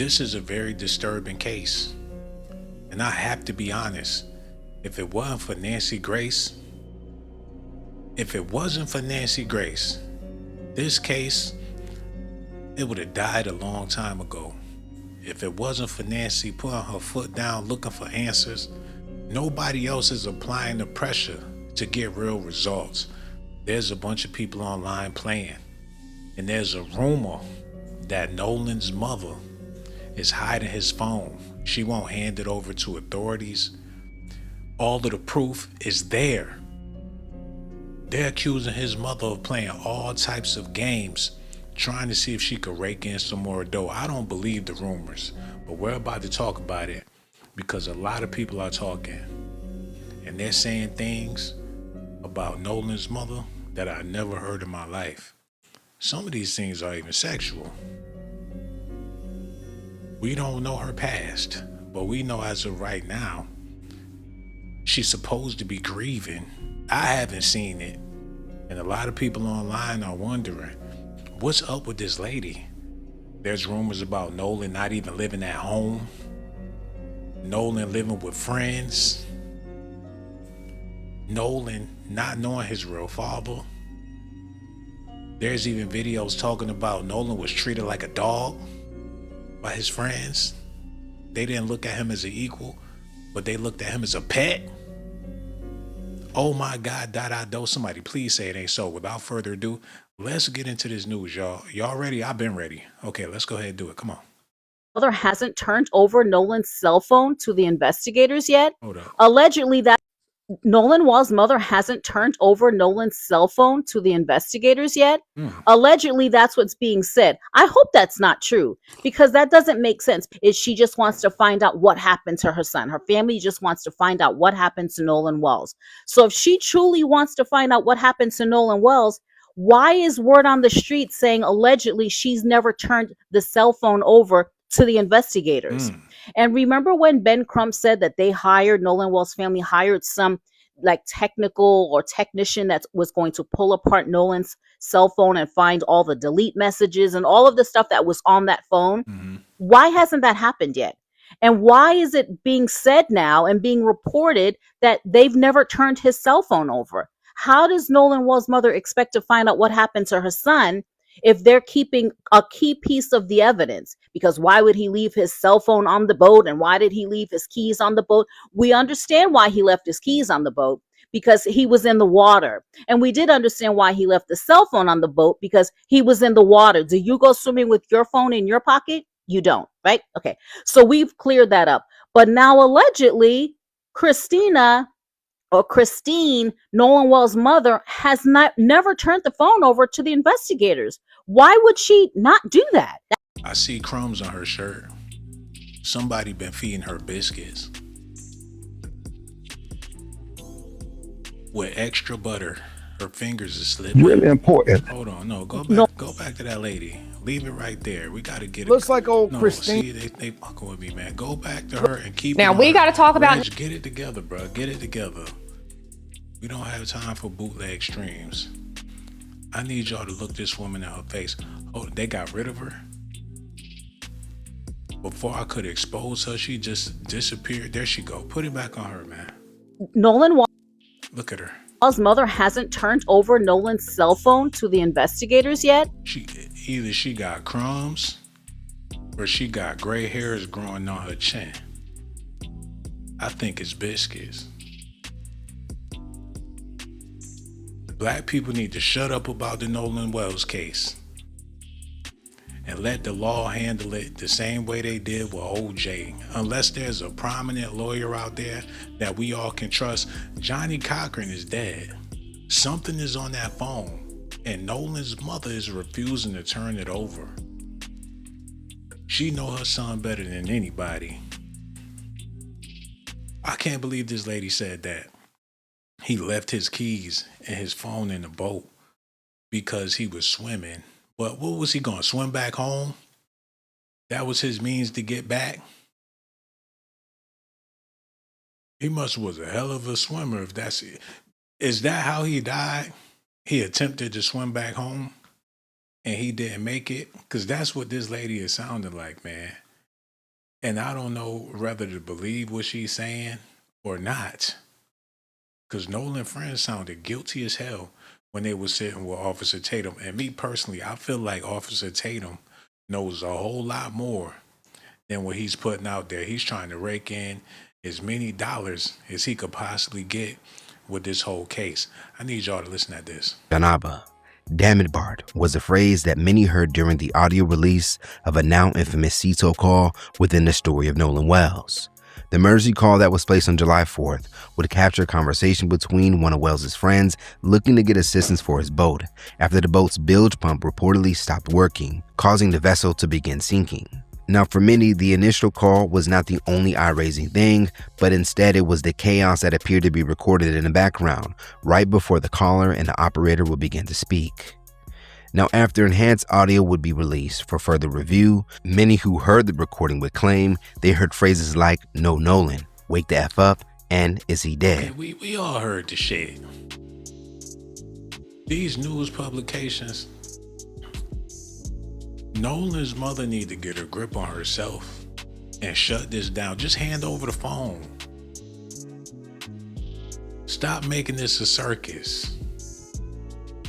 This is a very disturbing case. And I have to be honest, if it wasn't for Nancy Grace, this case, it would have died a long time ago. If it wasn't for Nancy putting her foot down looking for answers, nobody else is applying the pressure to get real results. There's a bunch of people online playing, and there's a rumor that Nolan's mother is hiding his phone. She won't hand it over to authorities. All of the proof is there. They're accusing his mother of playing all types of games, trying to see if she could rake in some more dough. I don't believe the rumors, but we're about to talk about it because a lot of people are talking, and they're saying things about Nolan's mother that I never heard in my life. Some of these things are even sexual. We don't know her past, but we know as of right now, she's supposed to be grieving. I haven't seen it, and a lot of people online are wondering, what's up with this lady? There's rumors about Nolan not even living at home, Nolan living with friends, Nolan not knowing his real father. There's even videos talking about Nolan was treated like a dog by his friends. They didn't look at him as an equal, but they looked at him as a pet. Oh my God, somebody please say it ain't so. Without further ado, let's get into this news, y'all. Y'all ready? I've been ready. Okay, let's go ahead and do it. Come on. Mother hasn't turned over Nolan's cell phone to the investigators yet. Hold up. Allegedly, that Nolan Wells' mother hasn't turned over Nolan's cell phone to the investigators yet. Allegedly, that's what's being said. I hope that's not true, because that doesn't make sense. She just wants to find out what happened to her son. Her family just wants to find out what happened to Nolan Wells. So if she truly wants to find out what happened to Nolan Wells, why is word on the street saying allegedly she's never turned the cell phone over to the investigators? And remember when Ben Crump said that Nolan Wells' family hired some like technical or technician that was going to pull apart Nolan's cell phone and find all the delete messages and all of the stuff that was on that phone? Why hasn't that happened yet? And why is it being said now and being reported that they've never turned his cell phone over? How does Nolan Wells' mother expect to find out what happened to her son if they're keeping a key piece of the evidence? Because why would he leave his cell phone on the boat? And why did he leave his keys on the boat? We understand why he left his keys on the boat, because he was in the water. And we did understand why he left the cell phone on the boat, because he was in the water. Do you go swimming with your phone in your pocket? You don't, right? Okay. So we've cleared that up. But now allegedly, Christine, Nolan Wells' mother, has never turned the phone over to the investigators. Why would she not do that? I see crumbs on her shirt. Somebody been feeding her biscuits with extra butter. Her fingers are slipping. Really important. Hold on, no, go back to that lady. Leave it right there. We gotta get it. Looks like old Christine. See, they fucking with me, man. Go back to her and keep. Now we gotta talk about. Reg, get it together, bro. Get it together. We don't have time for bootleg streams. I need y'all to look this woman in her face. Oh, they got rid of her. Before I could expose her, she just disappeared. There she go. Put it back on her, man. Nolan Wells' Look at her. mother hasn't turned over Nolan's cell phone to the investigators yet. Either she got crumbs or she got gray hairs growing on her chin. I think it's biscuits. Black people need to shut up about the Nolan Wells case and let the law handle it the same way they did with OJ. Unless there's a prominent lawyer out there that we all can trust. Johnny Cochran is dead. Something is on that phone, and Nolan's mother is refusing to turn it over. She know her son better than anybody. I can't believe this lady said that he left his keys and his phone in the boat because he was swimming. But what was he going, swim back home? That was his means to get back? He must was a hell of a swimmer if that's it. Is that how he died? He attempted to swim back home and he didn't make it? Because that's what this lady is sounding like, man. And I don't know whether to believe what she's saying or not. Because Nolan friends sounded guilty as hell when they were sitting with Officer Tatum. And me personally, I feel like Officer Tatum knows a whole lot more than what he's putting out there. He's trying to rake in as many dollars as he could possibly get with this whole case. I need y'all to listen to this. Janaba, damn it, Bart, was a phrase that many heard during the audio release of a now infamous CETO call within the story of Nolan Wells. The emergency call that was placed on July 4th would capture a conversation between one of Wells's friends looking to get assistance for his boat after the boat's bilge pump reportedly stopped working, causing the vessel to begin sinking. Now, for many, the initial call was not the only eye-raising thing, but instead it was the chaos that appeared to be recorded in the background right before the caller and the operator would begin to speak. Now, after enhanced audio would be released for further review, many who heard the recording would claim they heard phrases like, "No Nolan," "Wake the F up," and "Is he dead?" Okay, we all heard the shit. These news publications, Nolan's mother need to get a grip on herself and shut this down. Just hand over the phone. Stop making this a circus.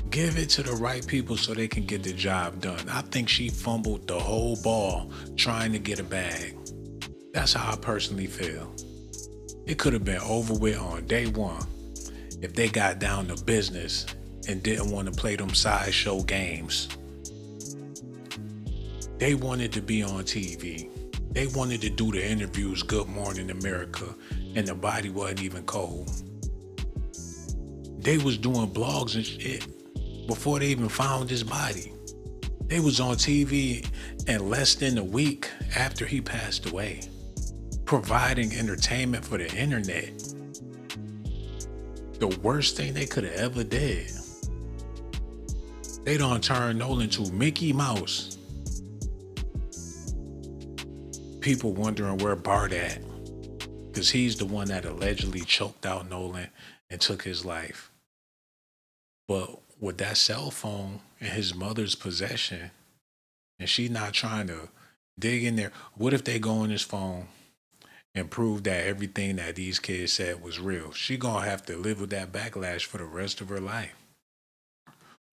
Give it to the right people so they can get the job done. I think she fumbled the whole ball trying to get a bag. That's how I personally feel. It could have been over with on day one if they got down to business and didn't want to play them sideshow games. They wanted to be on TV. They wanted to do the interviews, Good Morning America, and the body wasn't even cold. They was doing blogs and shit before they even found his body. They was on TV in less than a week after he passed away, providing entertainment for the internet. The worst thing they could have ever did. They done turned Nolan to Mickey Mouse. People wondering where Bart at, because he's the one that allegedly choked out Nolan and took his life. But with that cell phone in his mother's possession, and she not trying to dig in there, what if they go on his phone and prove that everything that these kids said was real? She gonna have to live with that backlash for the rest of her life.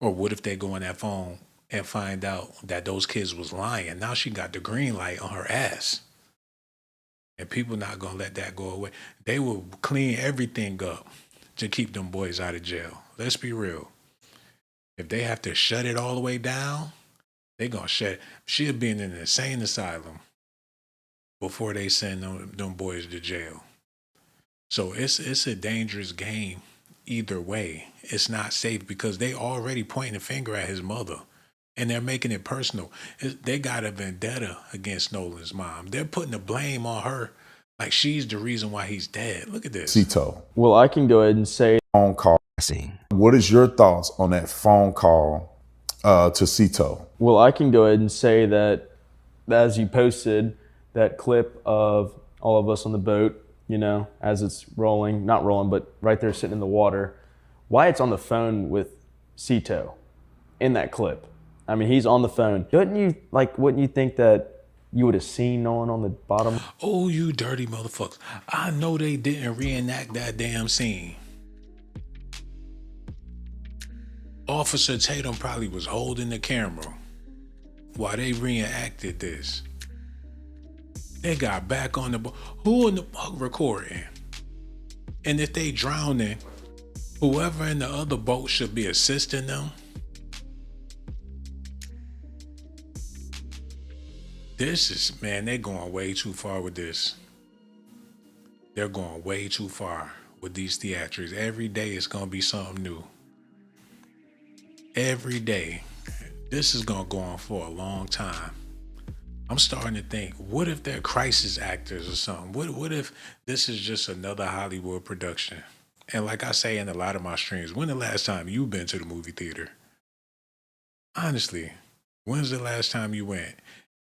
Or what if they go on that phone and find out that those kids was lying? Now she got the green light on her ass. And people not gonna let that go away. They will clean everything up to keep them boys out of jail. Let's be real. If they have to shut it all the way down, they gonna shut it. She'll be in an insane asylum before they send them boys to jail. So it's a dangerous game either way. It's not safe because they already pointing a finger at his mother. And they're making it personal. They got a vendetta against Nolan's mom. They're putting the blame on her like she's the reason why he's dead. Look at this. CETO. Well, I can go ahead and say Phone call. What is your thoughts on that phone call to CETO? Well, I can go ahead and say that as you posted that clip of all of us on the boat, you know, as it's rolling, not rolling, but right there sitting in the water, Wyatt's on the phone with CETO in that clip. I mean, he's on the phone. Wouldn't you think that you would have seen Nolan on the bottom? Oh, you dirty motherfuckers. I know they didn't reenact that damn scene. Officer Tatum probably was holding the camera while they reenacted this. They got back on the boat. Who in the fuck recording? And if they drowning, whoever in the other boat should be assisting them. This is, man, they're going way too far with this. They're going way too far with these theatrics. Every day it's going to be something new. Every day. This is going to go on for a long time. I'm starting to think, what if they're crisis actors or something? What if this is just another Hollywood production? And like I say in a lot of my streams, when the last time you've been to the movie theater? Honestly, when's the last time you went?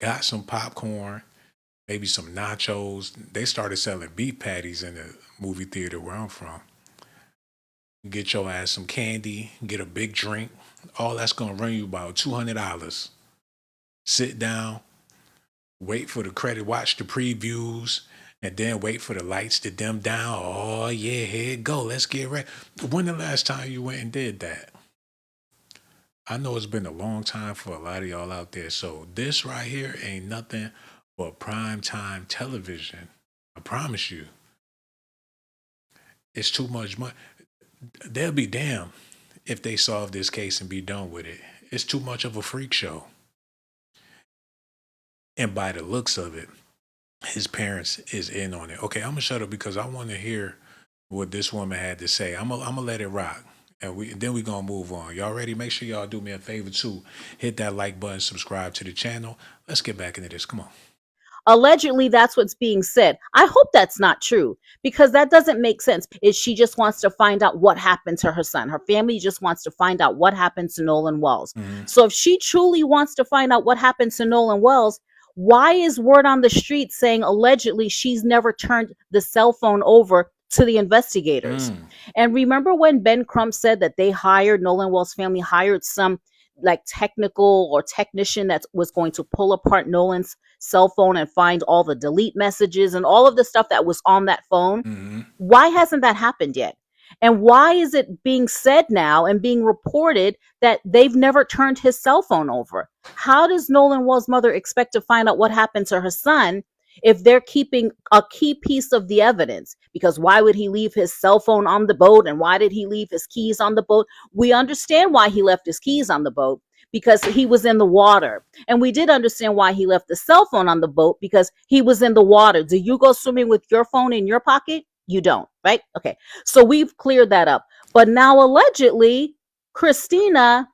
Got some popcorn, maybe some nachos. They started selling beef patties in the movie theater where I'm from. Get your ass some candy, get a big drink. All that's going to run you about $200. Sit down, wait for the credit, watch the previews, and then wait for the lights to dim down. Oh yeah, here it go. Let's get ready. When the last time you went and did that? I know it's been a long time for a lot of y'all out there. So this right here ain't nothing but primetime television. I promise you. It's too much money. They'll be damned if they solve this case and be done with it. It's too much of a freak show. And by the looks of it, his parents is in on it. Okay, I'm gonna shut up because I want to hear what this woman had to say. I'm gonna let it rock, and then we gonna move on. Y'all ready? Make sure y'all do me a favor too. Hit that like button, subscribe to the channel. Let's get back into this. Come on. Allegedly, that's what's being said. I hope that's not true, because that doesn't make sense. She just wants to find out what happened to her son. Her family just wants to find out what happened to Nolan Wells. So if she truly wants to find out what happened to Nolan Wells, why is word on the street saying allegedly she's never turned the cell phone over to the investigators? And remember when Ben Crump said that they hired, Nolan Wells' family hired some like technical or technician that was going to pull apart Nolan's cell phone and find all the delete messages and all of the stuff that was on that phone? Why hasn't that happened yet? And why is it being said now and being reported that they've never turned his cell phone over? How does Nolan Wells' mother expect to find out what happened to her son if they're keeping a key piece of the evidence? Because why would he leave his cell phone on the boat? And why did he leave his keys on the boat? We understand why he left his keys on the boat, because he was in the water. And we did understand why he left the cell phone on the boat, because he was in the water. Do you go swimming with your phone in your pocket? You don't, right? Okay. So we've cleared that up. But now allegedly, Christine,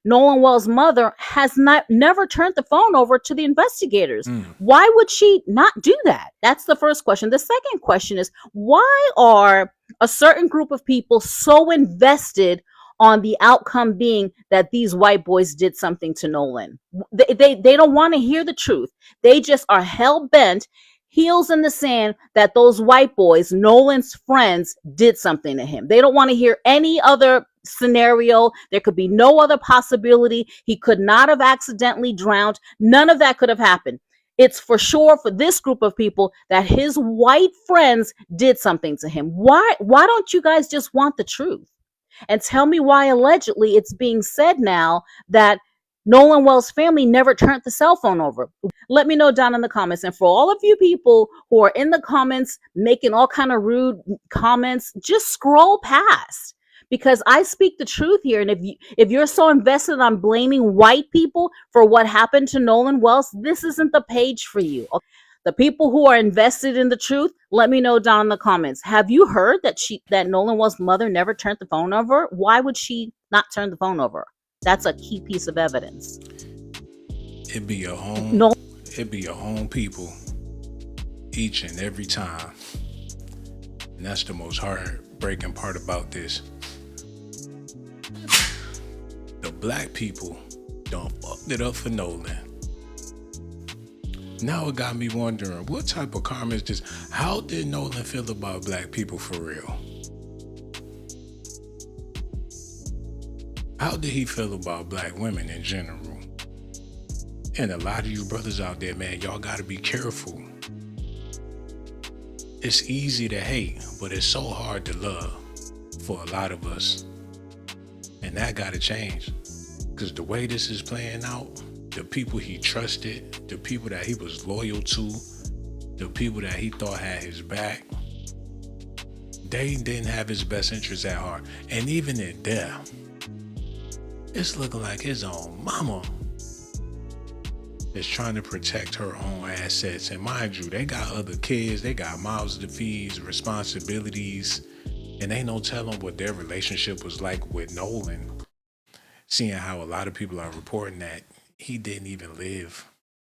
Nolan Wells' mother, has never turned the phone over to the investigators. Why would she not do that? That's the first question. The second question is, why are a certain group of people so invested on the outcome being that these white boys did something to Nolan? They don't want to hear the truth. They just are hell-bent, heels in the sand, that those white boys, Nolan's friends, did something to him. They don't want to hear any other scenario. There could be no other possibility. He could not have accidentally drowned. None of that could have happened. It's for sure for this group of people that his white friends did something to him. Why don't you guys just want the truth? And tell me why allegedly it's being said now that Nolan Wells' family never turned the cell phone over. Let me know down in the comments. And for all of you people who are in the comments making all kind of rude comments, just scroll past, because I speak the truth here. And if you're so invested on blaming white people for what happened to Nolan Wells, this isn't the page for you. The people who are invested in the truth, let me know down in the comments. Have you heard that Nolan Wells' mother never turned the phone over? Why would she not turn the phone over? That's a key piece of evidence. It be your own. It be your own people each and every time, and that's the most heartbreaking part about this. The black people done fucked it up for Nolan. Now it got me wondering, what type of karma is this? How did Nolan feel about black people for real? How did he feel about black women in general? And a lot of you brothers out there, man, y'all gotta be careful. It's easy to hate, but it's so hard to love for a lot of us. And that gotta change. Because the way this is playing out, the people he trusted, the people that he was loyal to, the people that he thought had his back, they didn't have his best interests at heart. And even in death, it's looking like his own mama is trying to protect her own assets. And mind you, they got other kids, they got mouths to feed, responsibilities, and ain't no telling what their relationship was like with Nolan. Seeing how a lot of people are reporting that he didn't even live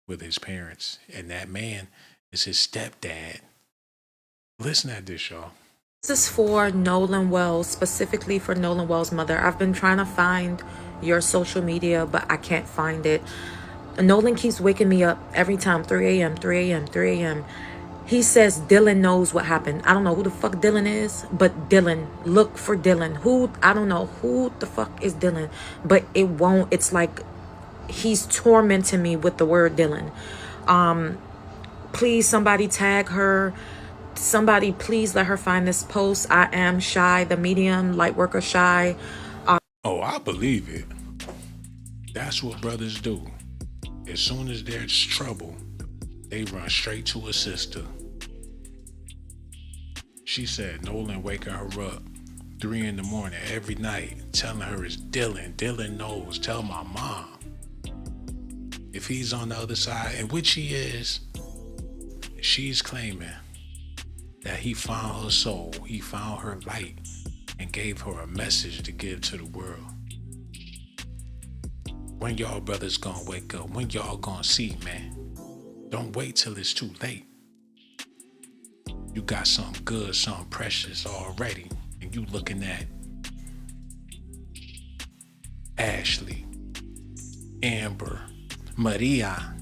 with his parents, and that man is his stepdad. Listen at this, y'all. This is for Nolan Wells, specifically for Nolan Wells' mother. I've been trying to find your social media, but I can't find it. Nolan keeps waking me up every time, 3 a.m., 3 a.m., 3 a.m. He says Dylan knows what happened. I don't know who the fuck Dylan is, but Dylan, look for Dylan. I don't know who the fuck is Dylan, but it won't. It's like he's tormenting me with the word Dylan. Please, somebody tag her. Somebody please let her find this post. I am Shy, the medium, light worker Shy. Oh, I believe it. That's what brothers do. As soon as there's trouble, they run straight to a sister. She said Nolan waking her up 3 in the morning every night, telling her it's Dylan. Dylan knows. Tell my mom. If he's on the other side, and which he is, she's claiming that he found her soul, he found her light, and gave her a message to give to the world. When y'all brothers gonna wake up? When y'all gonna see, man? Don't wait till it's too late. You got something good, something precious already, and you looking at Ashley, Amber, Maria.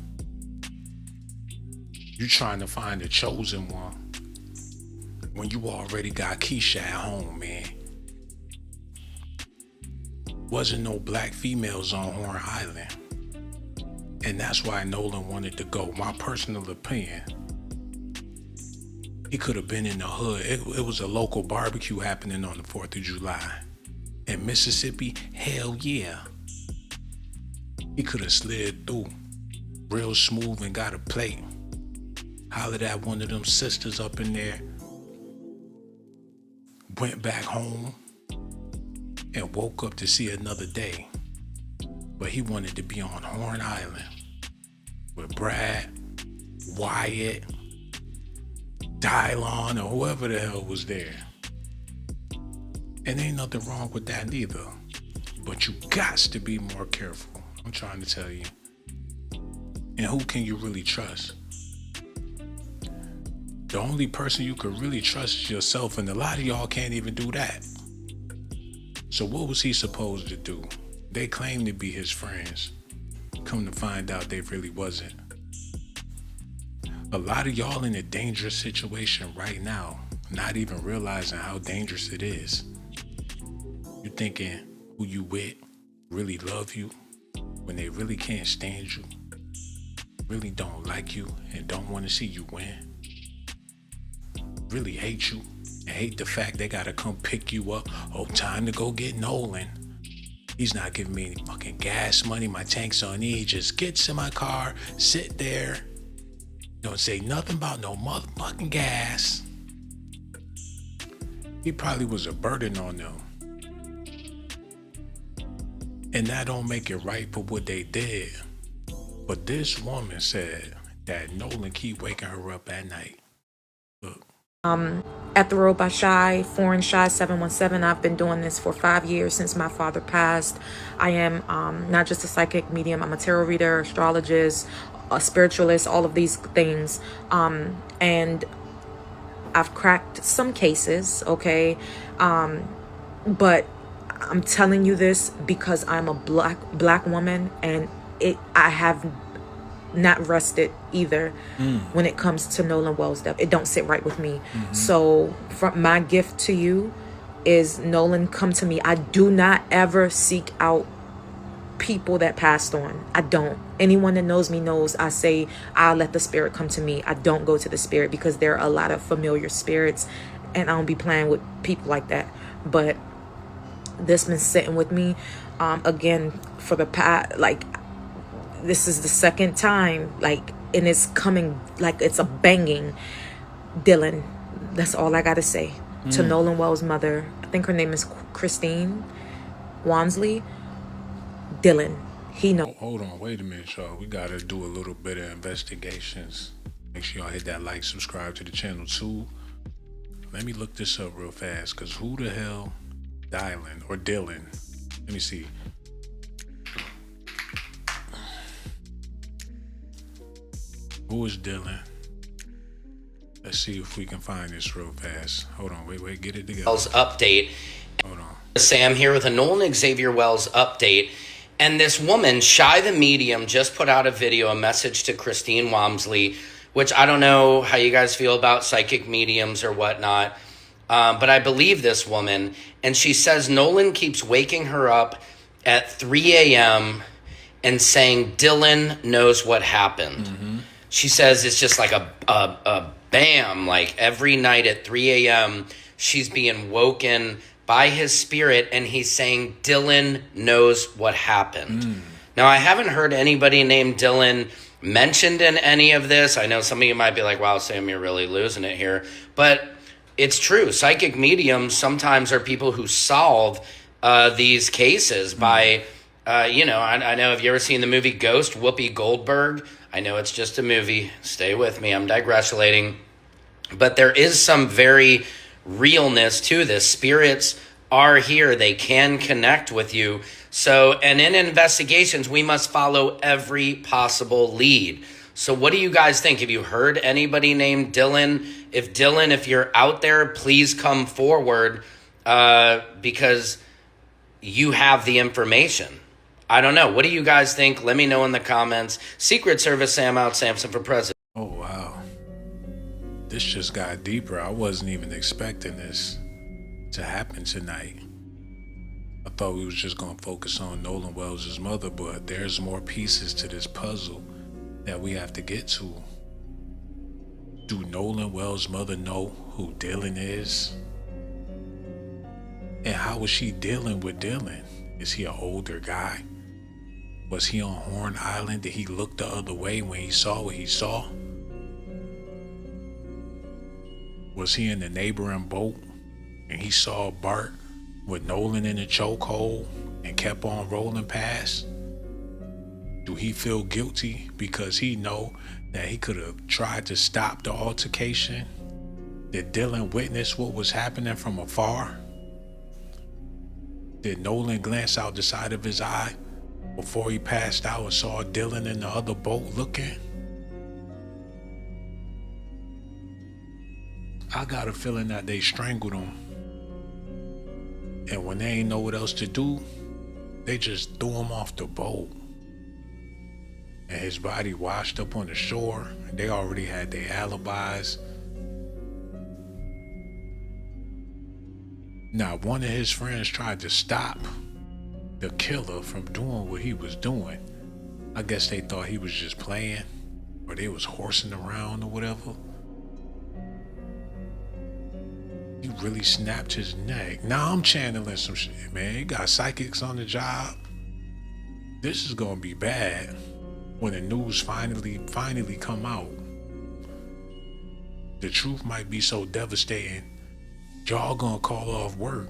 You trying to find the chosen one when you already got Keisha at home, man. Wasn't no black females on Horn Island. And that's why Nolan wanted to go. My personal opinion. He could have been in the hood. It was a local barbecue happening on the 4th of July. In Mississippi, hell yeah. He could have slid through real smooth and got a plate. Hollered at one of them sisters up in there. Went back home and woke up to see another day. But he wanted to be on Horn Island with Brad, Wyatt, Dylon, or whoever the hell was there. And ain't nothing wrong with that neither. But you got to be more careful. I'm trying to tell you. And who can you really trust? The only person you could really trust is yourself, and a lot of y'all can't even do that. So what was he supposed to do? They claimed to be his friends. Come to find out they really wasn't. A lot of y'all in a dangerous situation right now, not even realizing how dangerous it is. You thinking who you with really love you when they really can't stand you, really don't like you and don't want to see you win, really hate you and hate the fact they gotta come pick you up. Oh, time to go get Nolan. He's not giving me any fucking gas money. My tank's on E. He just gets in my car, sit there, don't say nothing about no motherfucking gas. He probably was a burden on them. And that don't make it right for what they did. But this woman said that Nolan keep waking her up at night. Look. At the Road by Shy, Foreign Shy 717. I've been doing this for 5 years since my father passed. I am not just a psychic medium. I'm a tarot reader, astrologist, a spiritualist, all of these things. And I've cracked some cases, okay? But I'm telling you this because I'm a black woman, and I have not rested either when it comes to Nolan Wells death. It don't sit right with me. So from my gift to you is, Nolan, come to me. I do not ever seek out people that passed on. I don't. Anyone that knows me knows I say I'll let the spirit come to me. I don't go to the spirit because there are a lot of familiar spirits, and I don't be playing with people like that. But this been sitting with me again for the past, like, this is the second time, like, and it's coming like it's a banging. Dylan, that's all I gotta say. To Nolan Wells' mother, I think her name is Christine Wansley. Dylan, he knows. Hold on, wait a minute, y'all. We gotta do a little bit of investigations. Make sure y'all hit that like, subscribe to the channel too. Let me look this up real fast, cause who the hell Dylan? Let me see. Who is Dylan? Let's see if we can find this real fast. Hold on, wait, get it together. Wells update. Hold on. Sam here with a Nolan Xavier Wells update. And this woman, Shy the Medium, just put out a video, a message to Christine Walmsley, which I don't know how you guys feel about psychic mediums or whatnot, but I believe this woman. And she says Nolan keeps waking her up at 3 a.m. and saying Dylan knows what happened. She says it's just like a bam, like every night at 3 a.m. she's being woken by his spirit, and he's saying Dylan knows what happened. Now, I haven't heard anybody named Dylan mentioned in any of this. I know some of you might be like, wow, Sam, you're really losing it here. But it's true. Psychic mediums sometimes are people who solve these cases by, I know, have you ever seen the movie Ghost, Whoopi Goldberg? I know it's just a movie. Stay with me. I'm digressulating. But there is some very realness to this. Spirits are here. They can connect with you. So, and in investigations, we must follow every possible lead. So what do you guys think? Have you heard anybody named Dylan? If you're out there, please come forward because you have the information. I don't know. What do you guys think? Let me know in the comments. Secret Service Sam out, Samson for president. Oh, wow. This just got deeper. I wasn't even expecting this to happen tonight. I thought we was just going to focus on Nolan Wells' mother, but there's more pieces to this puzzle that we have to get to. Do Nolan Wells' mother know who Dylan is? And how was she dealing with Dylan? Is he an older guy? Was he on Horn Island? Did he look the other way when he saw what he saw? Was he in the neighboring boat and he saw Bart with Nolan in a chokehold and kept on rolling past? Do he feel guilty because he know that he could have tried to stop the altercation? Did Dylan witness what was happening from afar? Did Nolan glance out the side of his eye before he passed out and saw Dylan in the other boat looking? I got a feeling that they strangled him. And when they ain't know what else to do, they just threw him off the boat. And his body washed up on the shore. They already had their alibis. Now, one of his friends tried to stop the killer from doing what he was doing. I guess they thought he was just playing, or they was horsing around or whatever. He really snapped his neck. Now I'm channeling some shit, man. You got psychics on the job. This is gonna be bad when the news finally come out. The truth might be so devastating, y'all gonna call off work.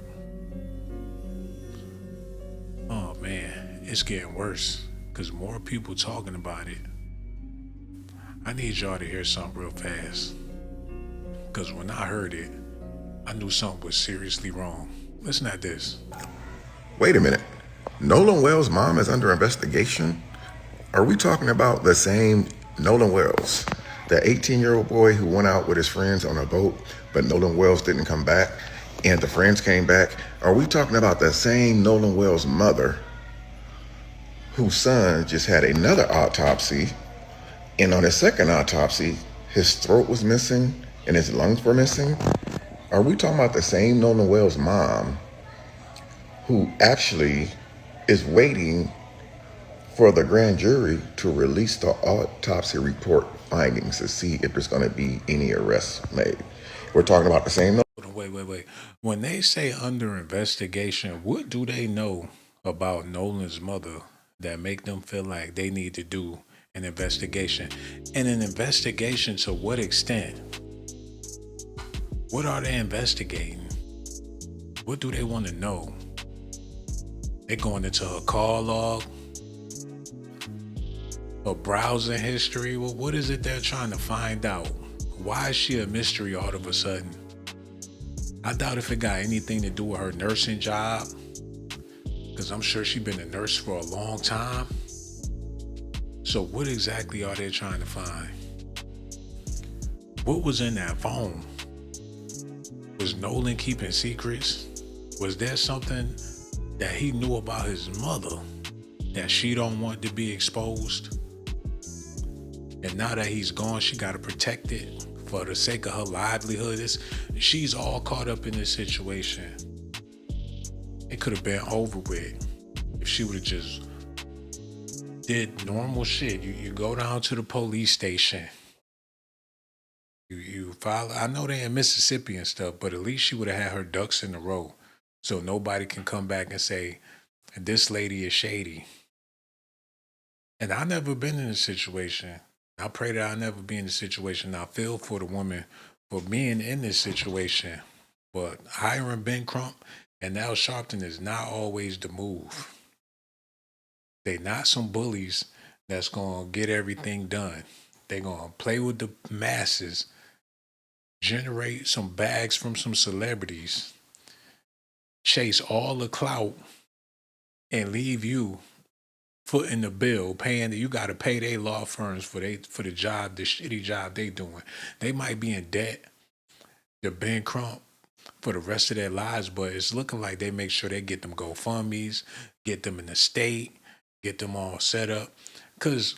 Oh man, it's getting worse because more people talking about it. I need y'all to hear something real fast, because when I heard it, I knew something was seriously wrong. Listen at this. Wait a minute. Nolan Wells' mom is under investigation? Are we talking about the same Nolan Wells, the 18-year-old boy who went out with his friends on a boat, but Nolan Wells didn't come back, and the friends came back? Are we talking about the same Nolan Wells' mother, whose son just had another autopsy, and on his second autopsy, his throat was missing and his lungs were missing? Are we talking about the same Nolan Wells' mom who actually is waiting for the grand jury to release the autopsy report findings to see if there's going to be any arrests made? We're talking about the same. Wait. When they say under investigation, what do they know about Nolan's mother that make them feel like they need to do an investigation? And an investigation to what extent? What are they investigating? What do they want to know? They're going into a call log, a browsing history. Well, what is it they're trying to find out? Why is she a mystery all of a sudden? I doubt if it got anything to do with her nursing job, because I'm sure she's been a nurse for a long time. So what exactly are they trying to find? What was in that phone? Was Nolan keeping secrets? Was there something that he knew about his mother that she don't want to be exposed? And now that he's gone, she got to protect it for the sake of her livelihood. She's all caught up in this situation. It could have been over with if she would have just did normal shit. You go down to the police station. You follow. I know they in Mississippi and stuff, but at least she would have had her ducks in a row, so nobody can come back and say this lady is shady. And I've never been in a situation. I pray that I'll never be in a situation. I feel for the woman for being in this situation, but hiring Ben Crump and Al Sharpton is not always the move. They not some bullies that's gonna get everything done. They gonna play with the masses, generate some bags from some celebrities, chase all the clout, and leave you footing the bill, paying that you got to pay their law firms for the job, the shitty job they doing. They might be in debt to Ben Crump for the rest of their lives, but it's looking like they make sure they get them GoFundMes, get them in the state, get them all set up. Because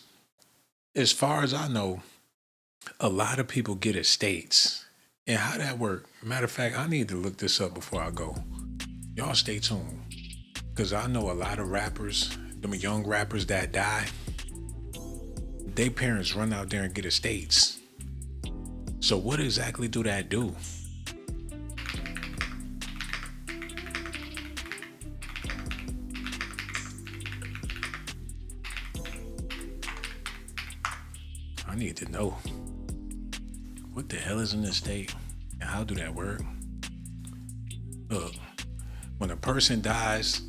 as far as I know, a lot of people get estates. And how that work? Matter of fact, I need to look this up before I go. Y'all stay tuned. Because I know a lot of rappers, them young rappers that die, their parents run out there and get estates. So what exactly do that do? I need to know. What the hell is an estate? And how do that work? Look, when a person dies,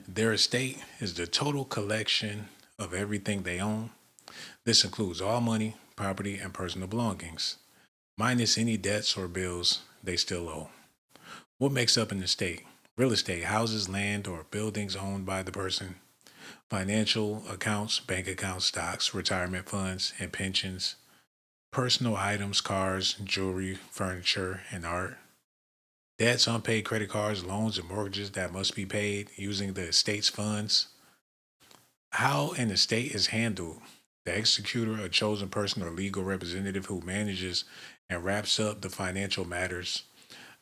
their estate is the total collection of everything they own. This includes all money, property, and personal belongings, minus any debts or bills they still owe. What makes up an estate? Real estate, houses, land, or buildings owned by the person. Financial accounts, bank accounts, stocks, retirement funds, and pensions. Personal items, cars, jewelry, furniture, and art. Debts, unpaid credit cards, loans, and mortgages that must be paid using the estate's funds. How an estate is handled. The executor, a chosen person or legal representative who manages and wraps up the financial matters.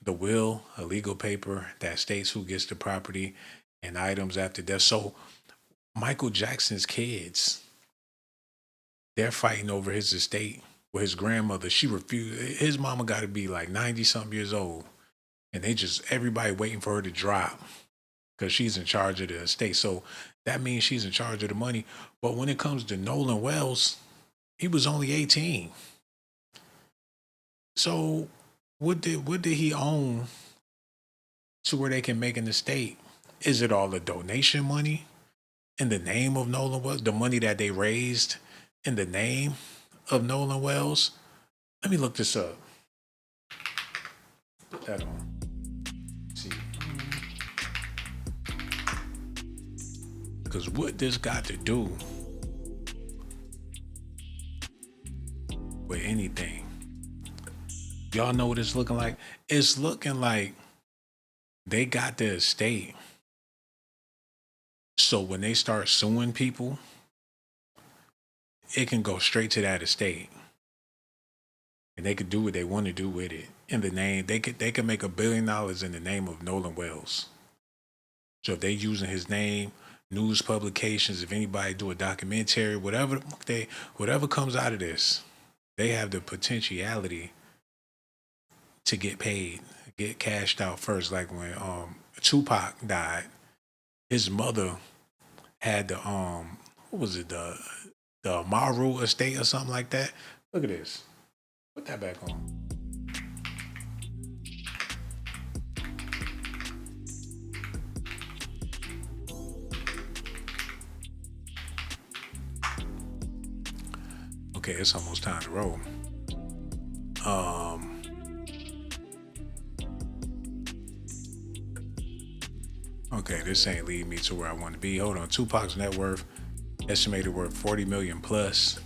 The will, a legal paper that states who gets the property and items after death. So Michael Jackson's kids, they're fighting over his estate with his grandmother. She refused. His mama got to be like 90-something years old. And everybody waiting for her to drop because she's in charge of the estate. So that means she's in charge of the money. But when it comes to Nolan Wells, he was only 18. So what did he own to where they can make an estate? Is it all the donation money in the name of Nolan Wells? The money that they raised in the name of Nolan Wells? Let me look this up. Put that on. Because what this got to do with anything? Y'all know what it's looking like? It's looking like they got the estate. So when they start suing people, it can go straight to that estate. And they could do what they want to do with it. In the name, they could make $1 billion in the name of Nolan Wells. So if they using his name, news publications, if anybody do a documentary, whatever comes out of this, they have the potentiality to get paid, get cashed out first. Like when Tupac died, his mother had the what was it, the Amaru estate or something like that. Look at this. Put that back on. Okay, it's almost time to roll. Okay, this ain't leading me to where I want to be. Hold on. Tupac's net worth, estimated worth $40 million plus.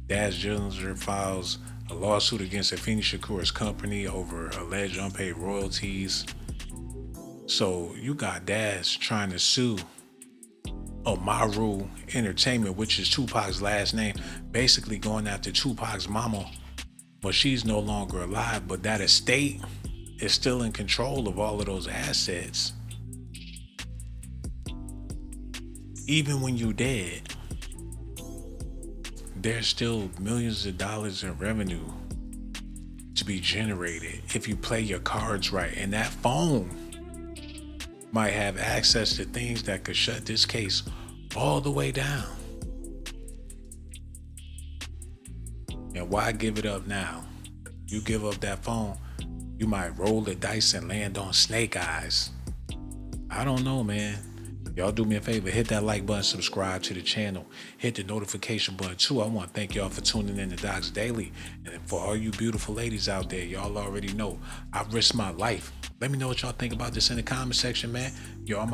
Daz Dillinger files a lawsuit against Afeni Shakur's company over alleged unpaid royalties. So you got Daz trying to sue Amaru Entertainment, which is Tupac's last name, basically going after Tupac's mama. But she's no longer alive, but that estate is still in control of all of those assets. even when you dead, there's still millions of dollars in revenue to be generated if you play your cards right. And that phone might have access to things that could shut this case all the way down. And why give it up now? You give up that phone, you might roll the dice and land on snake eyes. I don't know, man. Y'all do me a favor, hit that like button, subscribe to the channel, hit the notification button too. I want to thank y'all for tuning in to DOCZ Daily. And for all you beautiful ladies out there, y'all already know I've risked my life. Let me know what y'all think about this in the comment section, man. Y'all my